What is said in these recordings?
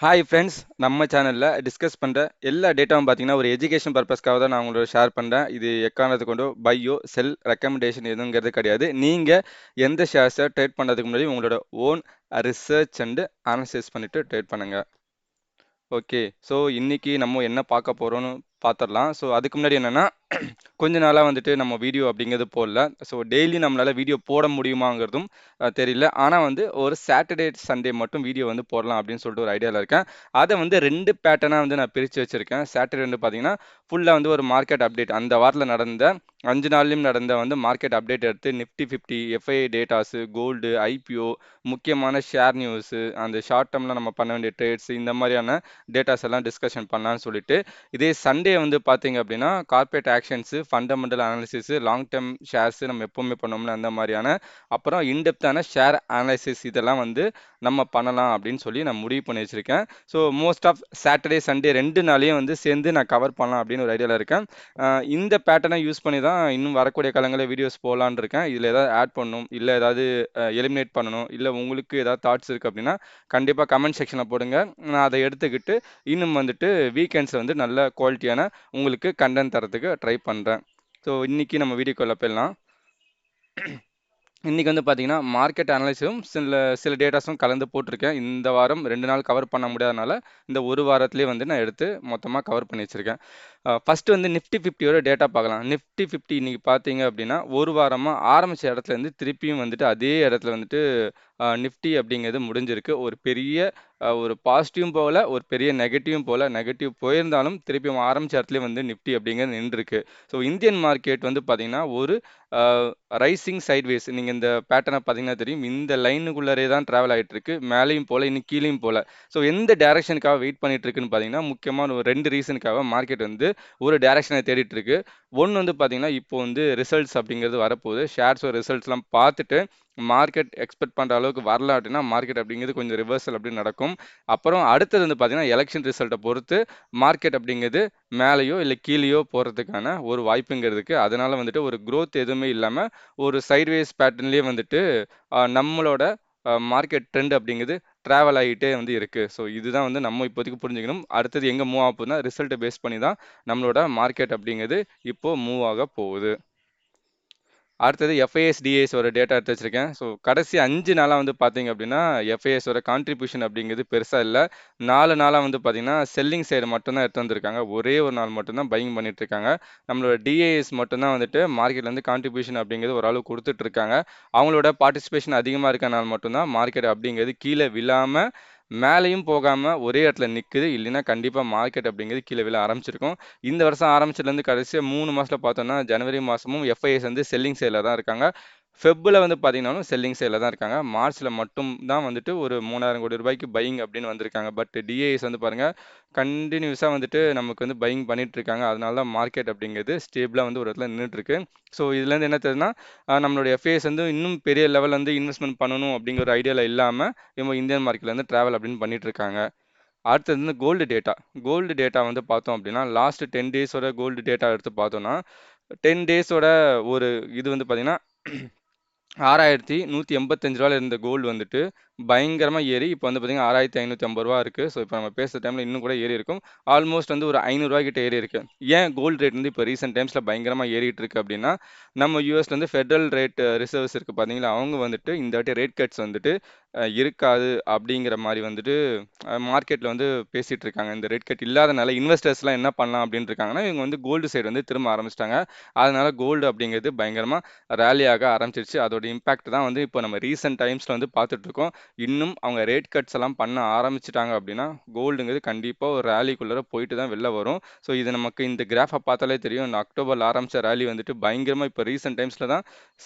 Hi friends, நம்ம சேனலில் discuss பண்ணுற எல்லா டேட்டாவும் பார்த்தீங்கன்னா ஒரு எஜுகேஷன் பர்பஸ்க்காக தான் நான் உங்களோட ஷேர் பண்ணுறேன். இது எக்காரணத்தை கொண்டு பையோ செல் ரெக்கமெண்டேஷன் எதுங்கிறது கிடையாது. நீங்கள் எந்த ஷேர்ஸை ட்ரேட் பண்ணுறதுக்கு முன்னாடி உங்களோட ஓன் ரிசர்ச் அண்டு அனாலிசிஸ் பண்ணிவிட்டு ட்ரேட் பண்ணுங்கள். ஓகே, ஸோ இன்னைக்கு நம்ம என்ன பார்க்க போகிறோம்னு பார்த்துடலாம். ஸோ அதுக்கு முன்னாடி என்னென்னா கொஞ்ச நாளாக வந்துட்டு நம்ம வீடியோ அப்படிங்கிறது போடல. ஸோ டெய்லி நம்மளால் வீடியோ போட முடியுமாங்கிறதும் தெரியல. ஆனால் வந்து ஒரு சாட்டர்டே சண்டே மட்டும் வீடியோ வந்து போடலாம் அப்படின்னு சொல்லிட்டு ஒரு ஐடியாவில் இருக்கேன். அதை வந்து 2 பேட்டர்னாக வந்து நான் பிரித்து வச்சுருக்கேன். சாட்டர்டே வந்து பார்த்தீங்கன்னா ஃபுல்லாக வந்து ஒரு மார்க்கெட் அப்டேட், அந்த வாரத்தில் நடந்த 5 நாள்லையும் நடந்த வந்து மார்க்கெட் அப்டேட் எடுத்து Nifty 50, FII datas, gold, IPO, முக்கியமான ஷேர் நியூஸு, அந்த ஷார்ட் டேர்மில் நம்ம பண்ண வேண்டிய ட்ரேட்ஸ், இந்த மாதிரியான டேட்டாஸ் எல்லாம் டிஸ்கஷன் பண்ணலான்னு சொல்லிட்டு, இதே சண்டே வந்து பார்த்தீங்க அப்படின்னா corporate actions, fundamental analysis, long term shares நம்ம எப்பவுமே பண்ணோம்ல அந்த மாதிரியான, அப்புறம் இன்டெப்த்தான ஷேர் அனாலிசிஸ் இதெல்லாம் வந்து நம்ம பண்ணலாம் அப்படின்னு சொல்லி நான் முடிவு பண்ணி வச்சிருக்கேன். So most of Saturday Sunday 2 நாளையும் வந்து சேர்ந்து நான் கவர் பண்ணலாம் அப்படின்னு ஒரு ஐடியாவில் இருக்கேன். இந்த பேட்டர்னை யூஸ் பண்ணி தான் இன்னும் வரக்கூடிய காலங்களில் வீடியோஸ் போடலான்னு இருக்கேன். இதில் ஏதாவது ஆட் பண்ணணும், இல்லை ஏதாவது எலிமினேட் பண்ணணும், இல்லை உங்களுக்கு ஏதாவது தாட்ஸ் இருக்குது அப்படின்னா கண்டிப்பாக கமெண்ட் செக்ஷனில் போடுங்க. நான் அதை எடுத்துக்கிட்டு இன்னும் வந்துட்டு வீக்கெண்ட்ஸில் வந்து நல்ல குவாலிட்டியான உங்களுக்கு கண்டென்ட் தரத்துக்கு ட்ரை பண்ணுறேன். ஸோ இன்றைக்கி நம்ம வீடியோக்குள்ளே போயிடலாம். இன்றைக்கி வந்து பார்த்தீங்கன்னா மார்க்கெட் அனலைஸும் சில சில டேட்டாஸும் கலந்து போட்டிருக்கேன். இந்த வாரம் 2 நாள் கவர் பண்ண முடியாதனால இந்த ஒரு வாரத்திலே வந்து நான் எடுத்து மொத்தமாக கவர் பண்ணி வச்சுருக்கேன். ஃபஸ்ட்டு வந்து நிஃப்டி 50யோட டேட்டா பார்க்கலாம். நிஃப்டி 50 இன்றைக்கி பார்த்தீங்க அப்படின்னா ஒரு வாரமாக ஆரம்பித்த இடத்துலேருந்து திருப்பியும் வந்துட்டு அதே இடத்துல வந்துட்டு நிஃப்டி அப்படிங்கிறது முடிஞ்சிருக்கு. ஒரு பெரிய ஒரு பாசிட்டிவும் போகல, ஒரு பெரிய நெகட்டிவும் போகல. நெகட்டிவ் போயிருந்தாலும் திருப்பியும் ஆரம்பித்த இடத்துலேயே வந்து நிஃப்டி அப்படிங்கிறது நின்றுருக்கு. ஸோ இந்தியன் மார்க்கெட் வந்து பார்த்தீங்கன்னா ஒரு ரைசிங் சைட்வேஸ், நீங்கள் இந்த பேட்டர்னை பார்த்தீங்கன்னா தெரியும். இந்த லைனுக்குள்ளரே தான் ட்ராவல் ஆகிட்டு இருக்கு. மேலேயும் போல, இன்னும் கீழேயும் போல. ஸோ எந்த டைரக்ஷனுக்காக வெயிட் பண்ணிட்டு இருக்குன்னு பார்த்தீங்கன்னா முக்கியமான ஒரு 2 ரீசனுக்காக மார்க்கெட் வந்து ஒரு டைரக்ஷனை தேடிட்டு இருக்கு. ஒன்று வந்து பார்த்தீங்கன்னா இப்போ வந்து ரிசல்ட்ஸ் அப்படிங்கிறது வரப்போகுது. ஷேர்ஸோட ரிசல்ட்ஸ்லாம் பார்த்துட்டு மார்க்கெட் எக்ஸ்பெக்ட் பண்ணுற அளவுக்கு வரல அப்படின்னா மார்க்கெட் அப்படிங்கிறது கொஞ்சம் ரிவர்சல் அப்படின்னு நடக்கும். அப்புறம் அடுத்தது வந்து பார்த்தீங்கன்னா எலெக்ஷன் ரிசல்ட்டை பொறுத்து மார்க்கெட் அப்படிங்கிறது மேலேயோ இல்லை கீழேயோ போகிறதுக்கான ஒரு வாய்ப்புங்கிறது இருக்குது. அதனால வந்துட்டு ஒரு growth எதுவுமே இல்லாமல் ஒரு சைட்வேஸ் பேட்டர்ன்லேயே வந்துட்டு நம்மளோட மார்க்கெட் ட்ரெண்ட் அப்படிங்கிறது ட்ராவல் ஆகிட்டே வந்து இருக்குது. ஸோ இதுதான் வந்து நம்ம இப்போதைக்கு புரிஞ்சுக்கணும். அடுத்தது எங்கே மூவ் ஆக போகுதுன்னா ரிசல்ட்டை பேஸ் பண்ணி தான் நம்மளோட மார்க்கெட் அப்படிங்கிறது இப்போது மூவ் ஆக போகுது. அடுத்தது எஃப்ஐஎஸ் டிஏஸோட டேட்டா எடுத்து வச்சிருக்கேன். ஸோ கடைசி 5 நாளாக வந்து பார்த்தீங்க அப்படின்னா எஃப்ஐஎஸோட கான்ட்ரிபியூஷன் அப்படிங்கிறது பெருசாக இல்லை. 4 நாளாக வந்து பார்த்தீங்கன்னா செல்லிங் சைடு மட்டும்தான் எடுத்து வந்திருக்காங்க. ஒரே ஒரு நாள் மட்டும்தான் பையிங் பண்ணிட்டு இருக்காங்க. நம்மளோட டிஏஎஸ் மட்டும்தான் வந்துட்டு மார்க்கெட்லேருந்து கான்ட்ரிபியூஷன் அப்படிங்கிறது ஓரளவு கொடுத்துட்டு இருக்காங்க. அவங்களோட பார்ட்டிசிபேஷன் அதிகமாக இருக்க நாள் மட்டும்தான் மார்க்கெட் அப்படிங்கிறது கீழே விழாமல் மேலேயும் போகாமல் ஒரே இடத்துல நிற்குது. இல்லைன்னா கண்டிப்பாக மார்க்கெட் அப்படிங்கிறது கீழே விழ ஆரம்பிச்சிருக்கும். இந்த வருஷம் ஆரம்பிச்சதுலேருந்து கடைசியாக 3 மாதத்தில் பார்த்தோம்னா ஜனவரி மாதமும் எஃப்ஐஎஸ் வந்து செல்லிங் சைடில் தான் இருக்காங்க. ஃபெப்பில் வந்து பார்த்தீங்கன்னாலும் செல்லிங் சைடில் தான் இருக்காங்க. மார்ச்சில் மட்டும் தான் வந்துட்டு ஒரு 3000 கோடி ரூபாய்க்கு பையிங் அப்படின்னு வந்திருக்காங்க. பட் டிஏஎஸ் வந்து பாருங்கள் கண்டினியூஸாக வந்துட்டு நமக்கு வந்து பையிங் பண்ணிட்டு இருக்காங்க. அதனால தான் மார்க்கெட் அப்படிங்கிறது ஸ்டேபிளாக வந்து ஒரு இடத்துல நின்றுட்டு இருக்கு. ஸோ இதுலேருந்து என்ன தெரியுதுன்னா நம்மளோட எஃப்ஐஎஸ் வந்து இன்னும் பெரிய லெவலில் வந்து இன்வெஸ்ட்மெண்ட் பண்ணணும் அப்படிங்கிற ஒரு ஐடியாவில் இல்லாமல் இவங்க இந்தியன் மார்க்கெட்ல வந்து ட்ராவல் அப்படின்னு பண்ணிட்டு இருக்காங்க. அடுத்தது வந்து கோல்டு டேட்டா. கோல்டு டேட்டா வந்து பார்த்தோம் அப்படின்னா லாஸ்ட் 10 டேஸோட கோல்டு டேட்டா எடுத்து பார்த்தோம்னா 10 டேஸோட ஒரு இது வந்து பார்த்தீங்கன்னா $6,185 இருந்த கோல்டு வந்துட்டு பயங்கரமா ஏறி இப்போ வந்து பார்த்தீங்கன்னா $6,550 இருக்கு. ஸோ இப்போ நம்ம பேசுகிற டைமில் இன்னும் கூட ஏறி இருக்கும். ஆல்மோஸ்ட் வந்து ஒரு $500 கிட்ட ஏறி இருக்கு. ஏன் கோல்டு ரேட் வந்து இப்போ ரீசெண்ட் டைம்ஸில் பயங்கரமாக ஏறிட்டு இருக்கு அப்படின்னா நம்ம யூஎஸ்ல வந்து ஃபெடரல் ரேட் ரிசர்வ்ஸ் இருக்குது பார்த்தீங்களா, அவங்க வந்துட்டு இந்த வாட்டி ரேட் கட்ஸ் வந்துட்டு இருக்காது அப்படிங்கிற மாதிரி வந்துட்டு மார்க்கெட்டில் வந்து பேசிகிட்டு இருக்காங்க. இந்த ரேட் கட் இல்லாதனால இன்வெஸ்டர்ஸ்லாம் என்ன பண்ணலாம் அப்படின்னு இருக்காங்கன்னா இவங்க வந்து கோல்டு சைடு வந்து திரும்ப ஆரம்பிச்சிட்டாங்க. அதனால கோல்டு அப்படிங்கிறது பயங்கரமாக ரேலி ஆக ஆரம்பிச்சிருச்சு. அதோட இம்பாக்ட் தான் வந்து இப்போ நம்ம ரீசெண்ட் டைம்ஸில் வந்து பார்த்துட்டு இருக்கோம். இன்னும் அவங்க ரேட் கட்ஸ் எல்லாம் பண்ண ஆரம்பிச்சிட்டாங்க அப்படின்னா கோல்டுங்கிறது கண்டிப்பாக ஒரு ரேலிக்குள்ளே போயிட்டு தான் வெளில வரும். ஸோ இது நமக்கு இந்த கிராஃபை பார்த்தாலே தெரியும். இந்த அக்டோபரில் ஆரம்பித்த ரேலி வந்துட்டு பயங்கரமாக இப்போ ரீசெண்ட் டைம்ஸில் தான்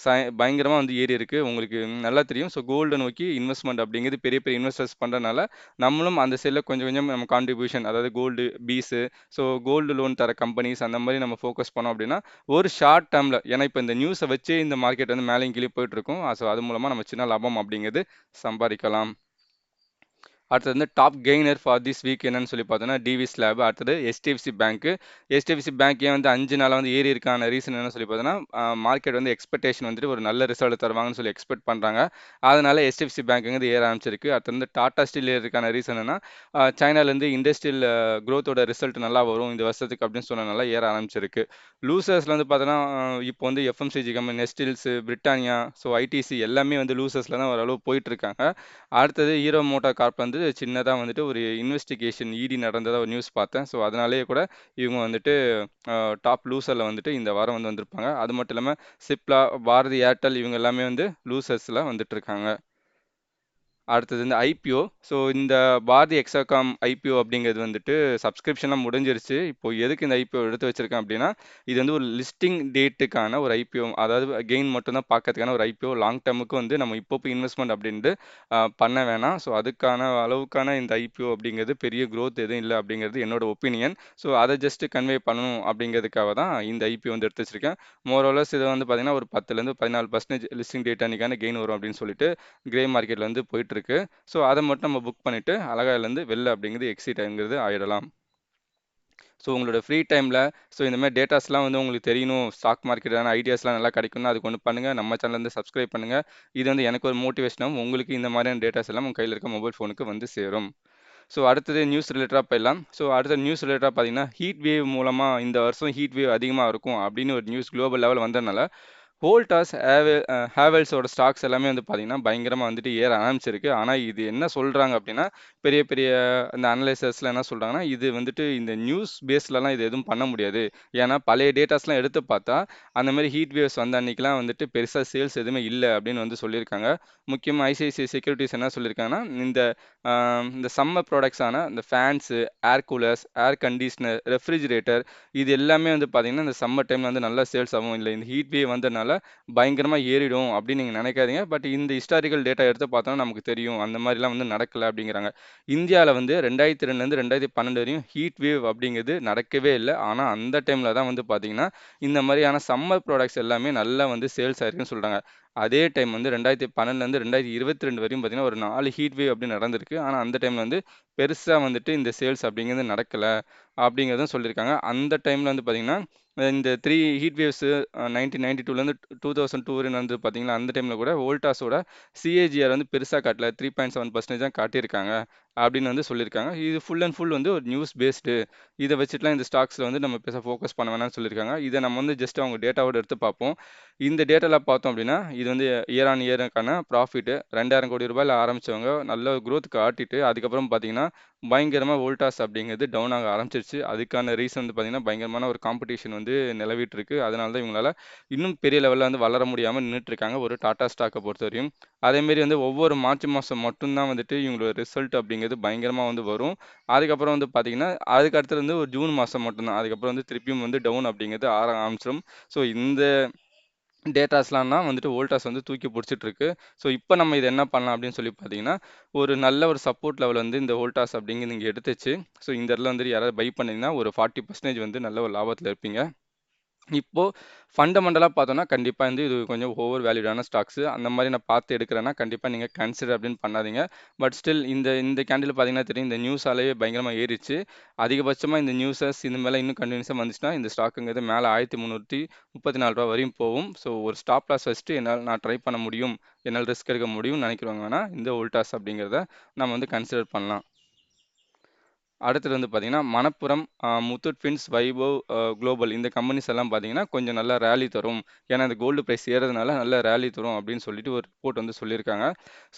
பயங்கரமாக வந்து ஏறி இருக்குது. உங்களுக்கு நல்லா தெரியும். ஸோ கோல்டை நோக்கி இன்வெஸ்ட்மெண்ட் அப்படிங்கிறது பெரிய பெரிய இன்வெஸ்டர்ஸ் பண்ணுறதுனால நம்மளும் அந்த சைடில் கொஞ்சம் கொஞ்சம் நம்ம கான்ட்ரிபியூஷன், அதாவது கோல்டு பீஸு, ஸோ கோல்டு லோன் தர கம்பெனிஸ் அந்த மாதிரி நம்ம ஃபோக்கஸ் பண்ணோம் அப்படின்னா ஒரு ஷார்ட் டேர்மில், ஏன்னா இப்போ இந்த நியூஸை வச்சு இந்த மார்க்கெட் வந்து மேலேயும் கீழே போயிட்டு இருக்கும். ஸோ அது மூலமாக நம்ம சின்ன லாபம் அப்படிங்கிறது சம்பாதிக்கலாம். அடுத்தது வந்து top gainer for this week என்னன்னு சொல்லி பார்த்தோம்னா டிவி ஸ்லாப். அடுத்தது HDFC பேங்க். HDFC பேங்க் ஏன் வந்து 5 நாளா வந்து ஏறி இருக்கான ரீசன் என்ன சொல்லி பார்த்தோம்னா மார்க்கெட் வந்து எக்ஸ்பெக்டேஷன் வந்துட்டு ஒரு நல்ல ரிசல்ட் தருவாங்கன்னு சொல்லி எக்ஸ்பெக்ட் பண்றாங்க. அதனால HDFC பேங்க்ங்கிறது ஏற ஆரம்பிச்சிருக்கு. அடுத்து வந்து டாடா ஸ்டீல் ஏறதுக்கான ரீசன் என்னன்னா சைனாலேருந்து இண்டஸ்ட்ரியல் growth-ஓட ரிசல்ட் நல்லா வரும் இந்த வருஷத்துக்கு அப்படின்னு சொன்னனால ஏற ஆரம்பிச்சிருக்கு. லூசர்ஸ்ல வந்து பார்த்தோன்னா இப்போ வந்து FMCG company Nestles, Britannia, so ITC எல்லாமே வந்து லூசர்ஸ்ல தான் ஓரளவு போயிட்டு இருக்காங்க. அடுத்தது ஹீரோ மோட்டார் கார்ப் வந்து சின்னதா வந்துட்டு ஒரு இன்வெஸ்டிகேஷன் இடி நடந்ததா ஒரு நியூஸ் பார்த்தேன். ஸோ அதனாலேயே கூட இவங்க வந்துட்டு டாப் லூசர்ல வந்துட்டு இந்த வாரம் வந்து வந்திருப்பாங்க. அது மட்டும் இல்லாம சிப்லா, பாரதி ஏர்டெல் இவங்க எல்லாமே வந்து லூசர்ஸ்ல வந்துட்டு இருக்காங்க. அடுத்தது இந்த ஐபிஓ. ஸோ இந்த பாரதி எக்ஸாகாம் ஐபிஓ அப்படிங்கிறது வந்துட்டு சப்ஸ்கிரிப்ஷன்லாம் முடிஞ்சிருச்சு. இப்போ எதுக்கு இந்த ஐபிஓ எடுத்து வச்சிருக்கேன் அப்படின்னா, இது வந்து ஒரு லிஸ்டிங் டேட்டுக்கான ஒரு ஐபிஓ. அதாவது கெயின் மட்டும் தான் பார்க்கறதுக்கான ஒரு ஐபிஓ. லாங் டர்முக்கு வந்து நம்ம இப்போ போய் இன்வெஸ்ட்மெண்ட் அப்படின்ட்டு பண்ண வேணாம். ஸோ அதுக்கான அளவுக்கான இந்த ஐபிஓ அப்படிங்கிறது பெரிய growth எதுவும் இல்ல அப்படிங்கிறது என்னோட ஒப்பீனியன். ஸோ அத ஜஸ்ட் கன்வே பண்ணணும் அப்படிங்கிறதுக்காக தான் இந்த ஐபிஓ வந்து எடுத்து வச்சிருக்கேன். மோர் ஆர் லெஸ் இது வந்து பார்த்தீங்கன்னா, ஒரு 10லேருந்து 14% லிஸ்டிங் டேட் அன்னைக்கான கெயின் வரும் அப்படின்னு சொல்லிட்டு கிரே மார்க்கெட்ல வந்து போயிட்டு இருக்கு. ஸோ அதை மட்டும் நம்ம புக் பண்ணிட்டு அழகா இதுலேருந்து வெளில அப்படிங்கிறது எக்ஸிட் ஆகுங்கிறது ஆயிடலாம். ஸோ உங்களோட ஃப்ரீ டைமில் ஸோ இந்த மாதிரி டேட்டாஸ்லாம் வந்து உங்களுக்கு தெரியணும், ஸ்டாக் மார்க்கெட்டான ஐடியாஸ்லாம் நல்லா கிடைக்கும்னா அதுக்கு ஒன்று பண்ணுங்கள். நம்ம சேனல் வந்து சப்ஸ்கிரைப் பண்ணுங்கள். இது வந்து எனக்கு ஒரு மோட்டிவேஷனாகவும் உங்களுக்கு இந்த மாதிரியான டேட்டாஸ் எல்லாம் உங்கள் கையில் இருக்க மொபைல் ஃபோனுக்கு வந்து சேரும். ஸோ அடுத்தது நியூஸ் ரிலேட்டடாக போயிடலாம். ஸோ அடுத்த நியூஸ் ரிலேட்டடாக பார்த்தீங்கன்னா ஹீட் வேவ் மூலமாக இந்த வருஷம் ஹீட் வேவ் அதிகமாக இருக்கும் அப்படின்னு ஒரு நியூஸ் குளோபல் லெவல் வந்ததுனால வோல்டாஸ், ஹேவல்ஸோட ஸ்டாக்ஸ் எல்லாமே வந்து பார்த்தீங்கன்னா, பயங்கரமா வந்துட்டு ஏற ஆரம்பிச்சிருக்கு. ஆனா, இது என்ன சொல்றாங்க அப்படின்னா, பெரிய பெரிய அந்த அனலைசர்ஸ்லாம் என்ன சொல்றாங்கன்னா, இது வந்துட்டு இந்த நியூஸ் பேஸ்லலாம் இது எதுவும் பண்ண முடியாது. ஏன்னா, பழைய டேட்டாஸ்லாம் எடுத்து பார்த்தா, அந்த மாரி ஹீட் வேவ்ஸ் வந்த அன்னைக்குலாம் வந்துட்டு பெருசா சேல்ஸ் எதுவுமே இல்ல அப்படின்னு வந்து சொல்லியிருக்காங்க. முக்கியமா ஐசிஐசிஐ செக்யூரிட்டீஸ் என்ன சொல்லியிருக்காங்கன்னா, அ இந்த சம்மர் ப்ராடக்ட்ஸான இந்த ஃபேன்ஸு, ஏர் கூலர்ஸ், ஏர் கண்டிஷனர், ரெஃப்ரிஜிரேட்டர் இது எல்லாமே வந்து பார்த்தீங்கன்னா, இந்த சம்மர் டைம்ல வந்து நல்லா சேல்ஸ் ஆகும். இல்ல இந்த ஹீட் வேவ் வந்ததுனால பயங்கரமா ஏறிடும் அப்படின்னு நீங்க நினைக்காதீங்க. பட் இந்த ஹிஸ்டாரிக்கல் டேட்டா எடுத்து பார்த்தோம்னா நமக்கு தெரியும். அந்த மாரிலாம் வந்து நடக்கல அப்படிங்கிறாங்க. இந்தியால வந்து 2002லேருந்து 2012 வரையும் ஹீட் வேவ் அப்படிங்கிறது நடக்கவே இல்ல. ஆனா அந்த டைம்ல தான் வந்து பார்த்தீங்கன்னா, இந்த மாரியான சம்மர் ப்ராடக்ட்ஸ் எல்லாமே நல்லா வந்து சேல்ஸ் ஆயிருக்குன்னு சொல்றாங்க. அதே டைம் வந்து 2012லேருந்து 2022 வரையும் பார்த்தீங்கன்னா, ஒரு 4 ஹீட் வேவ் அப்படி நடந்திருக்கு. ஆனா அந்த டைம்ல வந்து பெருசா வந்துட்டு இந்த சேல்ஸ் அப்படிங்கிறது நடக்கல அப்படிங்கிறதும் சொல்லியிருக்காங்க. அந்த டைம்ல வந்து பார்த்தீங்கன்னா, இந்த 3 ஹீட் வேவ்ஸ் 1992லேருந்து 2002 வரையும் நடந்தது பார்த்தீங்களா, அந்த டைம்ல கூட வோல்டாஸோட சிஏஜிஆர் வந்து பெருசா காட்டல. 3.7% தான் காட்டியிருக்காங்க அப்படின்னு வந்து சொல்லியிருக்காங்க. இது ஃபுல் அண்ட் ஃபுல் வந்து ஒரு நியூஸ் பேஸ்டு. இத வச்சுட்டுலாம் இந்த ஸ்டாக்ஸ்ல வந்து நம்ம பெருசா ஃபோக்கஸ் பண்ண வேணாம்னு சொல்லியிருக்காங்க. இத நம்ம வந்து ஜஸ்ட் அவங்க டேட்டாவோட எடுத்து பார்ப்போம். இந்த டேட்டால பார்த்தோம் அப்படின்னா, இது வந்து இயர் ஆன் இயருக்கான ப்ராஃபிட் 2000 கோடி ரூபாயில ஆரம்பிச்சவங்க நல்ல growth காட்டிட்டு, அதுக்கப்புறம் பார்த்தீங்கன்னா, பயங்கரமா வோல்டாஸ் அப்படிங்கிறது டவுன் ஆக ஆரம்பிச்சிருச்சு. அதுக்கான ரீசன் வந்து பார்த்தீங்கன்னா, பயங்கரமான ஒரு காம்படிஷன் வந்து நிலவிட்டு இருக்கு. அதனால தான் இவங்களால இன்னும் பெரிய லெவல்ல வந்து வளர முடியாம நின்னுட்டு இருக்காங்க. ஒரு டாடா ஸ்டாக்க பொறுத்தவரையும். அதேமாரி வந்து ஒவ்வொரு மார்ச் மாசம் மட்டும் தான் வந்துட்டு இவங்களோட ரிசல்ட் அப்படிங்கிறது பயங்கரமா வந்து வரும். அதுக்கப்புறம் வந்து பார்த்தீங்கன்னா, அதுக்கு அடுத்தது வந்து ஒரு ஜூன் மாசம் மட்டும் தான். அதுக்கப்புறம் வந்து திருப்பியும் வந்து டவுன் அப்படிங்கிறது ஆற ஆரம்பிச்சிரும். ஸோ இந்த டேட்டாஸ்லாம் தான் வந்துட்டு வோல்டாஸ் வந்து தூக்கி புடிச்சிட்டு இருக்கு. ஸோ இப்போ நம்ம இத என்ன பண்ணலாம் அப்படின்னு சொல்லி பார்த்தீங்கன்னா, ஒரு நல்ல ஒரு சப்போர்ட் லெவல் வந்து இந்த வோல்டாஸ் அப்படிங்கிறது நீங்க எடுத்து வச்சு, ஸோ இந்த இடத்துல வந்துட்டு யாராவது பை பண்ணீங்கன்னா, ஒரு 40% வந்து நல்ல ஒரு லாபத்துல இருப்பீங்க. இப்போ ஃபண்டமெண்டலா பார்த்தோம்னா, கண்டிப்பா வந்து இது கொஞ்சம் ஓவர் வேல்யூடான ஸ்டாக்ஸ். அந்த மாரி நான் பார்த்து எடுக்கிறேன்னா, கண்டிப்பா நீங்க கன்சிடர் அப்படின்னு பண்ணாதீங்க. பட் ஸ்டில் இந்த இந்த கேண்டில் பார்த்தீங்கன்னா தெரியும், இந்த நியூஸாலேயே பயங்கரமா ஏறிச்சு. அதிகபட்சமா இந்த நியூஸஸ் இந்த மேல இன்னும் கன்டினியூஸா வந்துச்சுன்னா, இந்த ஸ்டாக்குங்கிறது மேல ரூ. 1334 வரையும் போகும். ஸோ ஒரு ஸ்டாப் லாஸ் வச்சுட்டு நான் ட்ரை பண்ண முடியும், என்னால ரிஸ்க் எடுக்க முடியும்னு நினைக்கிறவங்க வேணா, இந்த வோல்டாஸ் அப்படிங்கிறத நம்ம வந்து கன்சிடர் பண்ணலாம். அடுத்தது வந்து பார்த்தீங்கன்னா, மணப்புரம், முத்தூட் ஃபின்ஸ், வைபவ், குளோபல் இந்த கம்பெனிஸ் எல்லாம் பார்த்தீங்கன்னா, கொஞ்சம் நல்லா ரேலி தரும். ஏன்னா, இந்த கோல்டு பிரைஸ் ஏறதுனால நல்ல ரேலி தரும் அப்படின்னு சொல்லிட்டு ஒரு ரிப்போர்ட் வந்து சொல்லியிருக்காங்க.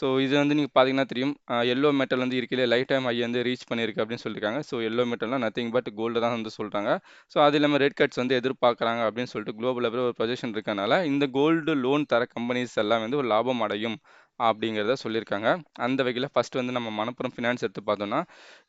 ஸோ இது வந்து நீங்க பார்த்தீங்கன்னா தெரியும். எல்லோ மெட்டல் வந்து இருக்கையிலே லைஃப் டைம் ஹை வந்து ரீச் பண்ணியிருக்கு அப்படின்னு சொல்லியிருக்காங்க. ஸோ எல்லோ மெட்டல்னா நத்திங் பட் கோல்டு தான் வந்து சொல்றாங்க. ஸோ அது இல்லாம ரெட் கட்ஸ் வந்து எதிர்பார்க்குறாங்க அப்படின்னு சொல்லிட்டு குளோபல் லெவல்ல ஒரு ப்ரொஜெக்ஷன் இருக்கனால, இந்த கோல்டு லோன் தர கம்பெனிஸ் எல்லாம் வந்து ஒரு லாபம் அடையும் அப்படிங்கிறத சொல்லியிருக்காங்க. அந்த வகையில ஃபர்ஸ்ட் வந்து நம்ம மணப்புரம் ஃபினான்ஸ் எடுத்து பார்த்தோம்னா,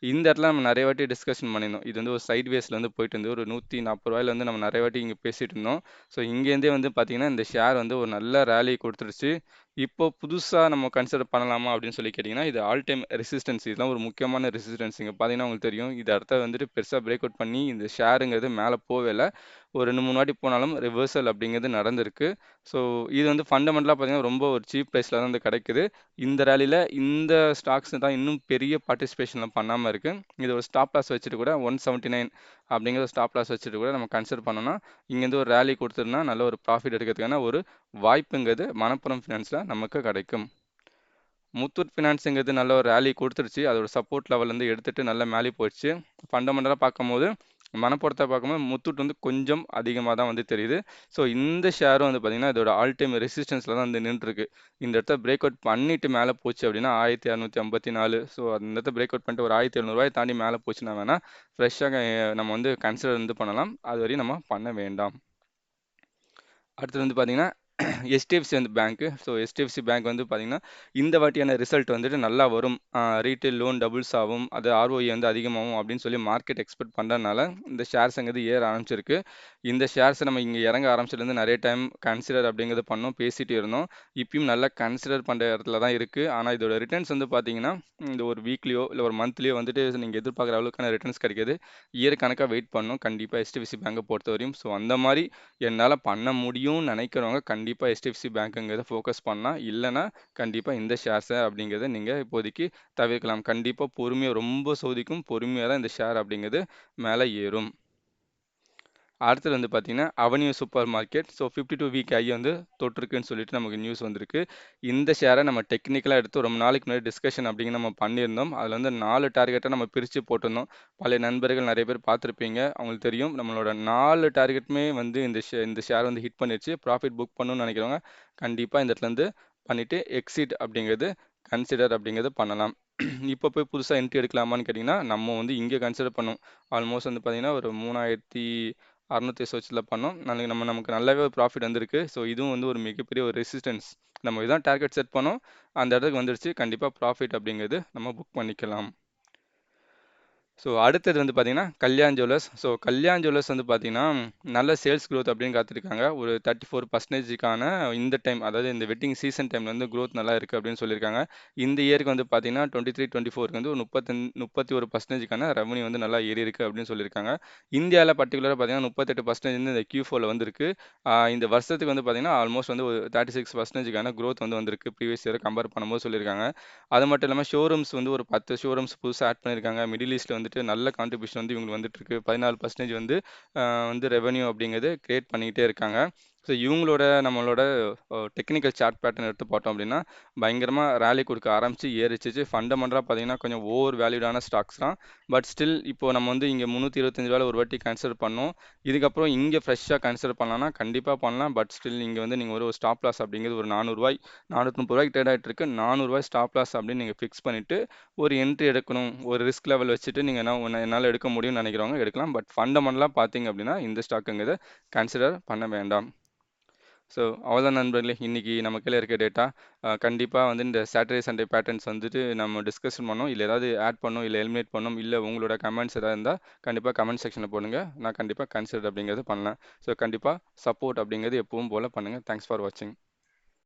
இந்த இடத்துல நம்ம நெறைய வாட்டி டிஸ்கஷன் பண்ணியிருந்தோம். இது வந்து ஒரு சைட் வேஸ்ல வந்து போயிட்டு இருந்து ஒரு ரூ. 140 வந்து நம்ம நெறைய வாட்டி இங்க பேசிட்டு இருந்தோம். ஸோ இங்கேருந்தே வந்து பார்த்தீங்கன்னா, இந்த ஷேர் வந்து ஒரு நல்ல ரேலி குடுத்துருச்சு. இப்போ புதுசா நம்ம கன்சிடர் பண்ணலாமா அப்படின்னு சொல்லி கேட்டிங்கன்னா, இது ஆல் டைம் ரெசிஸ்டன்ஸ் இதெல்லாம் ஒரு முக்கியமான ரெசிஸ்டன்ஸ். இங்க பார்த்தீங்கன்னா உங்களுக்கு தெரியும். இது அடுத்து வந்துட்டு பெருசா பிரேக் அவுட் பண்ணி இந்த ஷேருங்கிறது மேல போவே இல்ல. ஒரு 2, 3 வாட்டி போனாலும் ரிவர்சல் அப்படிங்கிறது நடந்திருக்கு. ஸோ இது வந்து ஃபண்டமெண்டலா பார்த்தீங்கன்னா, ரொம்ப ஒரு சீப் பிரைஸ்ல தான் வந்து கிடைக்குது. இந்த ரேலில இந்த ஸ்டாக்ஸ் தான் இன்னும் பெரிய பார்ட்டிசிபேஷன்ல பண்ணாம இருக்கு. இது ஒரு ஸ்டாப் லாஸ் வச்சுட்டு கூட 179 அப்படிங்கிற ஸ்டாப் லாஸ் வச்சுட்டு கூட நம்ம கன்சிடர் பண்ணோம்னா, இங்கேருந்து ஒரு ரேலி குடுத்ததுன்னா நல்ல ஒரு ப்ராஃபிட் எடுக்கிறதுக்கான ஒரு வாய்ப்புங்கிறது மணப்புரம் ஃபினான்ஸ்ல நமக்கு கிடைக்கும். முத்தூட் ஃபினான்ஸுங்கிறது நல்ல ஒரு ரேலி கொடுத்துருச்சு. அதோட சப்போர்ட் லெவல்லேருந்து எடுத்துட்டு நல்லா மேலே போயிடுச்சு. ஃபண்டமெண்டலாக பார்க்கும்போது மணப்புரத்தை பார்க்கும்போது முத்தூட் வந்து கொஞ்சம் அதிகமாக தான் வந்து தெரியுது. ஸோ இந்த ஷேரும் வந்து பார்த்தீங்கன்னா இதோட ஆல் டைம் ரெசிஸ்டன்ஸில் தான் வந்து நின்றுருக்கு. இந்த இடத்த பிரேக் அவுட் பண்ணிட்டு மேலே போச்சு அப்படின்னா 1654. ஸோ அந்த இடத்த பிரேக் அவுட் பண்ணிட்டு ஒரு 1700 தாண்டி மேலே போச்சுன்னா வேணா ஃப்ரெஷ்ஷாக நம்ம வந்து கன்சிடர் வந்து பண்ணலாம். அது வரையும் நம்ம பண்ண வேண்டாம். அடுத்தது வந்து பார்த்தீங்கன்னா HDFC வந்து பேங்க்கு. ஸோ HDFC பேங்க் வந்து பார்த்தீங்கன்னா, இந்த வாட்டியான ரிசல்ட் வந்துட்டு நல்லா வரும். ரீட்டெயில் லோன் டபுள்ஸ் ஆகும். அது ROE வந்து அதிகமாகும் அப்படின்னு சொல்லி மார்க்கெட் எக்ஸ்பெக்ட் பண்ணுறதுனால, இந்த ஷேர்ஸ்ங்கிறது ஏற ஆரம்பிச்சிருக்கு. இந்த ஷேர்ஸை நம்ம இங்கே இறங்க ஆரம்பிச்சதுலேருந்து நிறைய டைம் கன்சிடர் அப்படிங்கிறது பண்ணோம், பேசிட்டு இருந்தோம். இப்பயும் நல்லா கன்சிடர் பண்ணுற இடத்துல தான் இருக்குது. ஆனால் இதோட ரிட்டர்ன்ஸ் வந்து பார்த்தீங்கன்னா, இந்த ஒரு வீக்லியோ இல்லை ஒரு மந்த்லியோ வந்துட்டு நீங்கள் எதிர்பார்க்குற அளவுக்கான ரிட்டர்ன்ஸ் கிடைக்காது. இயர் கணக்காக வெயிட் பண்ணணும் கண்டிப்பாக HDFC பேங்கை பொறுத்தவரையும். ஸோ அந்த மாதிரி என்னால் பண்ண முடியும்னு நினைக்கிறவங்க கண்டிப்பாக HDFC பேங்க்குங்கிறத ஃபோக்கஸ் பண்ணலாம். இல்லைன்னா கண்டிப்பாக இந்த ஷேர்ஸை அப்படிங்கிறத நீங்கள் இப்போதைக்கு தவிர்க்கலாம். கண்டிப்பாக பொறுமையாக ரொம்ப சோதிக்கும் பொறுமையாக தான் இந்த ஷேர் அப்படிங்கிறது மேலே ஏறும். அடுத்தது வந்து பார்த்தீங்கன்னா avenue super market. So 52 week I வந்து தொட்டிருக்குன்னு சொல்லிட்டு நமக்கு நியூஸ் வந்திருக்கு. இந்த ஷேரை நம்ம டெக்னிக்கலாக எடுத்து ரொம்ப நாளைக்கு முன்னாடி டிஸ்கஷன் அப்படிங்கிற நம்ம பண்ணியிருந்தோம். அதில் வந்து 4 டார்கெட்டை நம்ம பிரித்து போட்டிருந்தோம். பழைய நண்பர்கள் நிறைய பேர் பார்த்துருப்பீங்க. அவங்களுக்கு தெரியும் நம்மளோட 4 டார்கெட்டுமே வந்து இந்த ஷேர் வந்து ஹிட் பண்ணிடுச்சு. ப்ராஃபிட் புக் பண்ணணும்னு நினைக்கிறவங்க கண்டிப்பாக இந்த இடத்துலேருந்து பண்ணிவிட்டு எக்ஸிட் அப்படிங்கிறது கன்சிடர் அப்படிங்கிறது பண்ணலாம். இப்போ போய் புதுசாக என்ட்ரி எடுக்கலாமான்னு கேட்டிங்கன்னா நம்ம வந்து இங்கே கன்சிடர் பண்ணோம். ஆல்மோஸ்ட் வந்து பார்த்தீங்கன்னா ஒரு 3660 பண்ணோம். நாளைக்கு நமக்கு நல்லாவே ஒரு ப்ராஃபிட் வந்திருக்கு. ஸோ இதுவும் வந்து ஒரு மிகப்பெரிய ஒரு ரெசிஸ்டன்ஸ். நம்ம இதான் டார்கெட் செட் பண்ணோம். அந்த இடத்துக்கு வந்துடுச்சு. கண்டிப்பாக ப்ராஃபிட் அப்படிங்கிறது நம்ம புக் பண்ணிக்கலாம். ஸோ அடுத்தது வந்து பார்த்தீங்கன்னா Kalyan jewellers. So Kalyan jewellers வந்து பார்த்தீங்கன்னா நல்ல சேல்ஸ் growth அப்படின்னு காத்திருக்காங்க. ஒரு 34%க்கான இந்த டைம் அதாவது இந்த வெட்டிங் சீசன் டைமில் வந்து growth நல்லா இருக்குது அப்படின்னு சொல்லியிருக்காங்க. இந்த இயருக்கு வந்து பார்த்தீங்கன்னா 23, 24க்கு வந்து ஒரு 31%க்கான ரெவன்யூ வந்து நல்லா ஏறி இருக்கு அப்படின்னு சொல்லியிருக்காங்க. இந்தியாவில் பர்டிகுலராக பார்த்தீங்கன்னா 38% வந்து இந்த Q4ல வந்திருக்கு. இந்த வருஷத்துக்கு வந்து பார்த்தீங்கன்னா ஆல்மோஸ்ட் வந்து ஒரு 36%க்கான growth வந்து வந்திருக்கு ப்ரீவியஸ் இயரை கம்பேர் பண்ணும்போது சொல்லியிருக்காங்க. அது மட்டும் இல்லாமல் ஷோரூம்ஸ் வந்து ஒரு 10 ஷோரூம்ஸ் புதுசாக ஆட் பண்ணியிருக்காங்க. மிடில் ஈஸ்ட்டில் வந்துட்டு நல்ல கான்ட்ரிபியூஷன் வந்து இவங்களுக்கு வந்துட்டு இருக்கு. 14% வந்து வந்து ரெவென்யூ அப்படிங்கிறது கிரியேட் பண்ணிக்கிட்டே இருக்காங்க. ஸோ இவங்களோட நம்மளோட டெக்னிக்கல் சார்ட் பேட்டர்ன் எடுத்து பார்த்தோம் அப்படின்னா பயங்கரமாக ரேலி கொடுக்க ஆரம்பிச்சு ஏறிச்சிச்சு. ஃபண்டமெண்டலாக பார்த்தீங்கன்னா கொஞ்சம் ஓவர் வேல்யூடான ஸ்டாக்ஸ் தான். பட் ஸ்டில் இப்போ நம்ம வந்து இங்கே 325 ஒரு வாட்டி கன்சிடர் பண்ணோம். இதுக்கப்புறம் இங்கே ஃப்ரெஷ்ஷாக கன்சிடர் பண்ணலாம்னா கண்டிப்பாக பண்ணலாம். பட் ஸ்டில் இங்கே வந்து நீங்கள் ஒரு ஸ்டாப் லாஸ் அப்படிங்கிறது ஒரு 400 430 ட்ரேட் ஆகிட்டு இருக்கு. 400 ஸ்டாப் லாஸ் அப்படின்னு நீங்கள் ஃபிக்ஸ் பண்ணிவிட்டு ஒரு என்ட்ரி எடுக்கணும். ஒரு ரிஸ்க் லெவல் வச்சுட்டு நீங்கள் என்னால் எடுக்க முடியும்னு நினைக்கிறவங்க எடுக்கலாம். பட் ஃபண்டமெண்டலாக பார்த்தீங்க அப்படின்னா இந்த ஸ்டாக்குங்கிறத கன்சிடர் பண்ண வேண்டாம். ஸோ அவ்வளோதான் நண்பர்களே. இன்னைக்கு நம்ம கையில் இருக்க டேட்டா கண்டிப்பாக வந்து இந்த சாட்டர்டே சண்டே பேட்டர்ன்ஸ் வந்துட்டு நம்ம டிஸ்கஷன் பண்ணோம். இல்லை ஏதாவது ஆட் பண்ணோம், இல்லை எலிமினேட் பண்ணோம், இல்லை உங்களோட கமெண்ட்ஸ் ஏதாவது இருந்தால் கண்டிப்பாக கமெண்ட் செக்ஷனில் போடுங்க. நான் கண்டிப்பாக கன்சிடர் அப்படிங்கிறது பண்ணலாம். ஸோ கண்டிப்பாக சப்போர்ட் அப்படிங்கிறது எப்பவும் போல் பண்ணுங்கள். தேங்க்ஸ் ஃபார் வாட்சிங்.